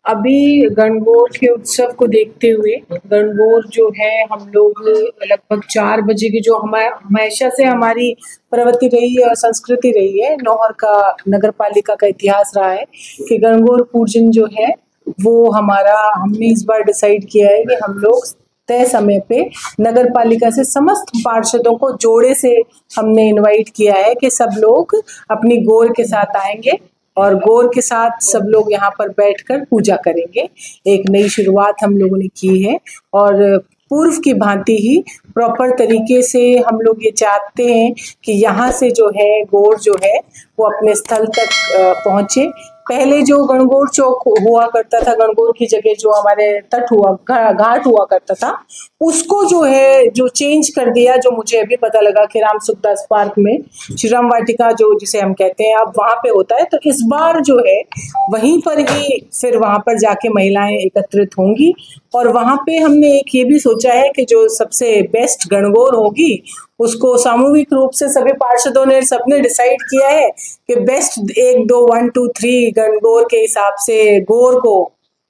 अभी गणगौर के उत्सव को देखते हुए गणगौर जो है हम लोग लगभग 4 बजे की जो हमेशा से हमारी प्रवृत्ति रही है और संस्कृति रही है, नौहर का नगर पालिका का इतिहास रहा है कि गणगौर पूजन जो है वो हमारा हमने इस बार डिसाइड किया है कि हम लोग तय समय पे नगर पालिका से समस्त पार्षदों को जोड़े से हमने इनवाइट किया है कि सब लोग अपनी गौर के साथ आएंगे और गौर के साथ सब लोग यहाँ पर बैठकर पूजा करेंगे। एक नई शुरुआत हम लोगों ने की है और पूर्व की भांति ही प्रॉपर तरीके से हम लोग ये चाहते हैं कि यहाँ से जो है गौर जो है वो अपने स्थल तक पहुँचे। पहले जो गणगौर चौक हुआ करता था, गणगौर की जगह जो हमारे तट हुआ घाट हुआ करता था, उसको जो है जो चेंज कर दिया, जो मुझे अभी पता लगा कि राम सुखदास पार्क में श्री राम वाटिका जो जिसे हम कहते हैं अब वहां पे होता है। तो इस बार जो है वहीं पर ही फिर वहां पर जाके महिलाएं एकत्रित होंगी और वहां पे हमने एक ये भी सोचा है कि जो सबसे बेस्ट गणगौर होगी उसको सामूहिक रूप से सभी पार्षदों ने सबने डिसाइड किया है कि बेस्ट 1 2 1 2 3 गणगौर के हिसाब से गौर को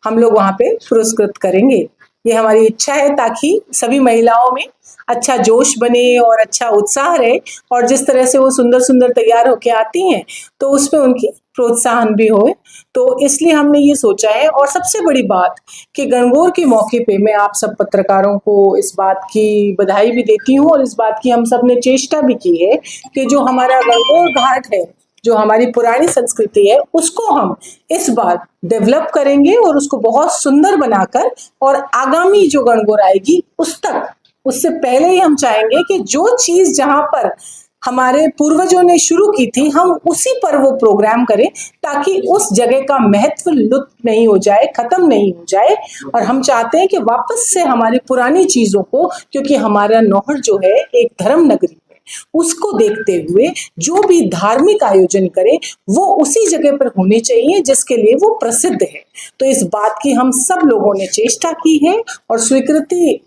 हम लोग वहां पे पुरस्कृत करेंगे। ये हमारी इच्छा है ताकि सभी महिलाओं में अच्छा जोश बने और अच्छा उत्साह रहे और जिस तरह से वो सुंदर सुंदर तैयार होके आती हैं तो उसमें उनकी प्रोत्साहन भी होए। तो इसलिए हमने ये सोचा है और सबसे बड़ी बात कि गणगौर के मौके पे मैं आप सब पत्रकारों को इस बात की बधाई भी देती हूँ और इस बात की हम सब ने चेष्टा भी की है कि जो हमारा गणगौर घाट है, जो हमारी पुरानी संस्कृति है, उसको हम इस बार डेवलप करेंगे और उसको बहुत सुंदर बनाकर और आगामी जो गणगौर आएगी उससे पहले ही हम चाहेंगे कि जो चीज जहां पर हमारे पूर्वजों ने शुरू की थी हम उसी पर वो प्रोग्राम करें ताकि उस जगह का महत्व लुप्त नहीं हो जाए, खत्म नहीं हो जाए। और हम चाहते हैं कि वापस से हमारी पुरानी चीजों को, क्योंकि हमारा नौहर जो है एक धर्म नगरी है, उसको देखते हुए जो भी धार्मिक आयोजन करे वो उसी जगह पर होने चाहिए जिसके लिए वो प्रसिद्ध है। तो इस बात की हम सब लोगों ने चेष्टा की है और स्वीकृति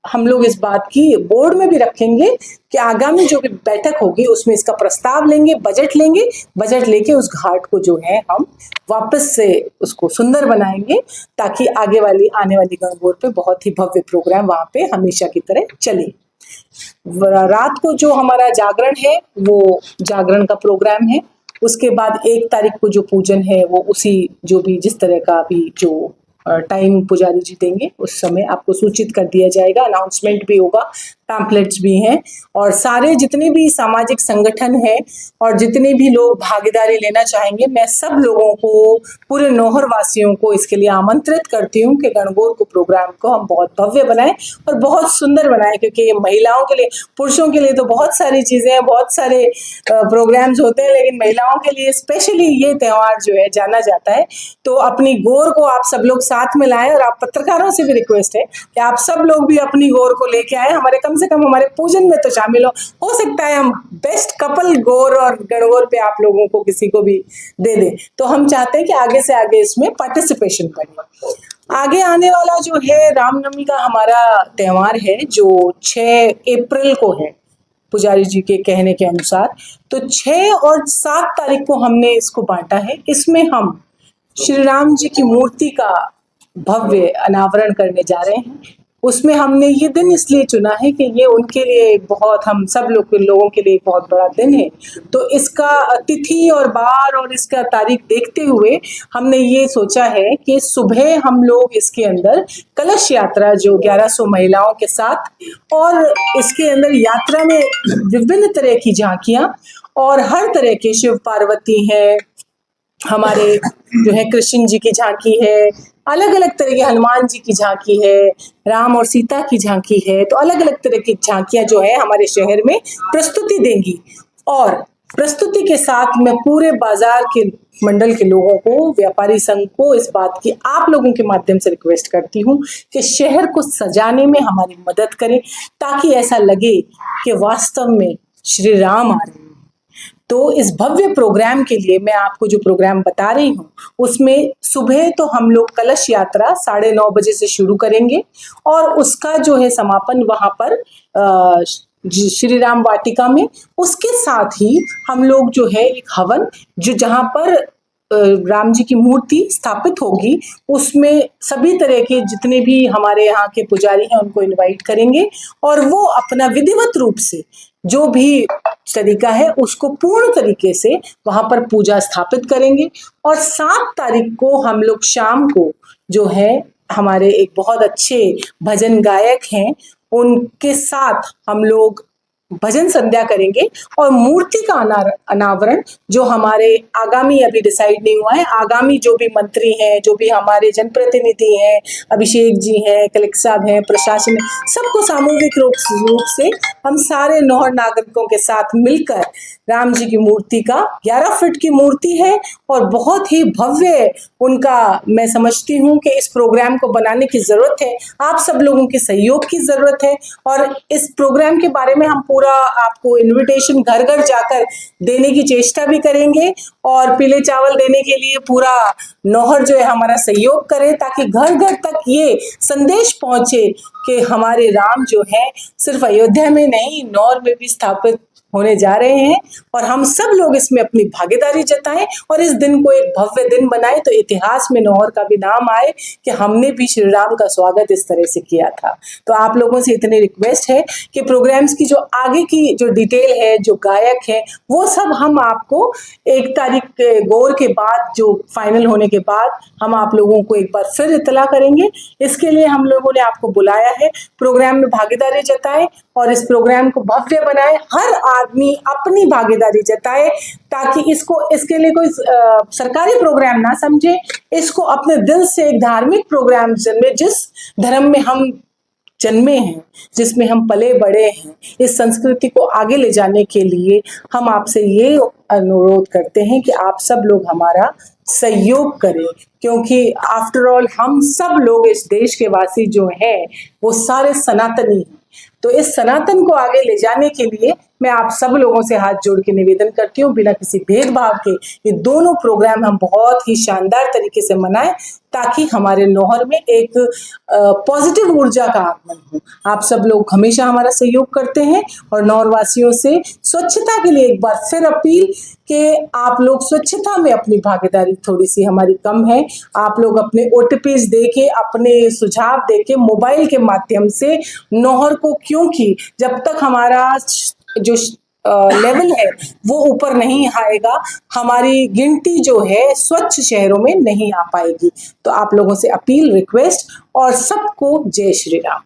हम लोग इस बात की बोर्ड में भी रखेंगे कि आगामी जो भी बैठक होगी उसमें इसका प्रस्ताव लेंगे, बजट लेके उस घाट को जो है हम वापस से उसको सुंदर बनाएंगे ताकि आने वाली गणगौर पे बहुत ही भव्य प्रोग्राम वहां पे हमेशा की तरह चले। रात को जो हमारा जागरण है वो जागरण का प्रोग्राम है। उसके बाद 1 तारीख को जो पूजन है वो उसी जो भी जिस तरह का भी जो टाइम पुजारी जी देंगे उस समय आपको सूचित कर दिया जाएगा, अनाउंसमेंट भी होगा, पैम्पलेट्स भी हैं और सारे जितने भी सामाजिक संगठन हैं और जितने भी लोग भागीदारी लेना चाहेंगे, मैं सब लोगों को, पूरे नौहर वासियों को इसके लिए आमंत्रित करती हूँ कि गणगौर को प्रोग्राम को हम बहुत भव्य बनाएं और बहुत सुंदर बनाएं, क्योंकि ये महिलाओं के लिए, पुरुषों के लिए तो बहुत सारी चीजें हैं, बहुत सारे प्रोग्राम्स होते हैं, लेकिन महिलाओं के लिए स्पेशली ये त्योहार जो है जाना जाता है। तो अपनी गौर को आप सब लोग साथ में लाएं और आप पत्रकारों से भी रिक्वेस्ट है कि आप सब लोग भी अपनी गौर को लेके आए, हमारे कम से कम हमारे पूजन में तो शामिल हो सकता है हम बेस्ट कपल गौर और गणगौर पे आप लोगों को किसी को भी दे दें। तो हम चाहते हैं कि आगे से आगे इसमें पार्टिसिपेशन करें। आगे आने वाला जो है रामनवमी का हमारा त्योहार है जो 6 अप्रैल को है पुजारी जी के कहने के अनुसार। तो 6 और 7 तारीख को हमने इसको बांटा है। इसमें हम श्री राम जी की मूर्ति का भव्य अनावरण करने जा रहे हैं। उसमें हमने ये दिन इसलिए चुना है कि ये उनके लिए बहुत, हम सब लोगों के लिए एक बहुत बड़ा दिन है। तो इसका तिथि और बार और इसका तारीख देखते हुए हमने ये सोचा है कि सुबह हम लोग इसके अंदर कलश यात्रा जो 1100 महिलाओं के साथ, और इसके अंदर यात्रा में विभिन्न तरह की झांकियां और हर तरह के शिव पार्वती है, हमारे जो है कृष्ण जी की झांकी है, अलग अलग तरह की हनुमान जी की झांकी है, राम और सीता की झांकी है। तो अलग अलग तरह की झांकियां जो है हमारे शहर में प्रस्तुति देंगी और प्रस्तुति के साथ मैं पूरे बाजार के मंडल के लोगों को, व्यापारी संघ को इस बात की आप लोगों के माध्यम से रिक्वेस्ट करती हूँ कि शहर को सजाने में हमारी मदद करें ताकि ऐसा लगे कि वास्तव में श्री राम आ रहे हैं। तो इस भव्य प्रोग्राम के लिए मैं आपको जो प्रोग्राम बता रही हूँ उसमें सुबह तो हम लोग कलश यात्रा 9:30 बजे से शुरू करेंगे और उसका जो है समापन वहां पर श्री राम वाटिका में। उसके साथ ही हम लोग जो है एक हवन, जो जहां पर राम जी की मूर्ति स्थापित होगी उसमें सभी तरह के जितने भी हमारे यहाँ के पुजारी हैं उनको इनवाइट करेंगे और वो अपना विधिवत रूप से जो भी तरीका है उसको पूर्ण तरीके से वहां पर पूजा स्थापित करेंगे। और 7 तारीख को हम लोग शाम को जो है हमारे एक बहुत अच्छे भजन गायक हैं उनके साथ हम लोग भजन संध्या करेंगे और मूर्ति का अनावरण जो हमारे आगामी अभी डिसाइड नहीं हुआ है, आगामी जो भी मंत्री हैं, जो भी हमारे जनप्रतिनिधि हैं, अभिषेक जी हैं, कलेक्टर साहब हैं, प्रशासन है, सबको सामूहिक रूप से हम सारे नौहर नागरिकों के साथ मिलकर राम जी की मूर्ति का 11 फीट की मूर्ति है और बहुत ही भव्य उनका मैं समझती हूँ कि इस प्रोग्राम को बनाने की जरूरत है, आप सब लोगों के सहयोग की जरूरत है। और इस प्रोग्राम के बारे में हम पूरा आपको इनविटेशन घर घर जाकर देने की चेष्टा भी करेंगे और पीले चावल देने के लिए पूरा नौहर जो है हमारा सहयोग करे ताकि घर घर तक ये संदेश पहुंचे कि हमारे राम जो है सिर्फ अयोध्या में नहीं नौहर में भी स्थापित होने जा रहे हैं और हम सब लोग इसमें अपनी भागीदारी जताएं और इस दिन को एक भव्य दिन बनाएं तो इतिहास में नौहर का भी नाम आए कि हमने भी श्री राम का स्वागत इस तरह से किया था। तो आप लोगों से इतनी रिक्वेस्ट है कि प्रोग्राम्स की जो आगे की जो डिटेल है, जो गायक है, वो सब हम आपको 1 तारीख के गौर के बाद जो फाइनल होने के बाद हम आप लोगों को एक बार फिर इतला करेंगे। इसके लिए हम लोगों ने आपको बुलाया है, प्रोग्राम में भागीदारी जताएं और इस प्रोग्राम को भव्य बनाएं, हर आदमी अपनी भागीदारी जताए ताकि इसके लिए कोई सरकारी प्रोग्राम ना समझे, इसको अपने दिल से एक धार्मिक प्रोग्राम जन्मे, जिस धर्म में हम जन्मे हैं, जिसमें हम पले बड़े हैं, इस संस्कृति को आगे ले जाने के लिए हम आपसे ये अनुरोध करते हैं कि आप सब लोग हमारा सहयोग करें क्योंकि आफ्टर ऑल हम सब लोग इस देश के वासी जो हैं वो सारे सनातनी हैं। तो इस सनातन को आगे ले जाने के लिए मैं आप सब लोगों से हाथ जोड़ के निवेदन करती हूँ बिना किसी भेदभाव के ये दोनों प्रोग्राम हम बहुत ही शानदार तरीके से मनाएं ताकि हमारे नौहर में एक पॉजिटिव ऊर्जा का आगमन हो। आप सब लोग हमेशा हमारा सहयोग करते हैं और नौहर वासियों से स्वच्छता के लिए एक बार फिर अपील कि आप लोग स्वच्छता में अपनी भागीदारी थोड़ी सी हमारी कम है। आप लोग अपने ओटीपीज दे के, अपने सुझाव दे के, मोबाइल के माध्यम से नौहर को, क्योंकि जब तक हमारा जो लेवल है वो ऊपर नहीं आएगा, हमारी गिनती जो है स्वच्छ शहरों में नहीं आ पाएगी। तो आप लोगों से अपील, रिक्वेस्ट और सबको जय श्री राम।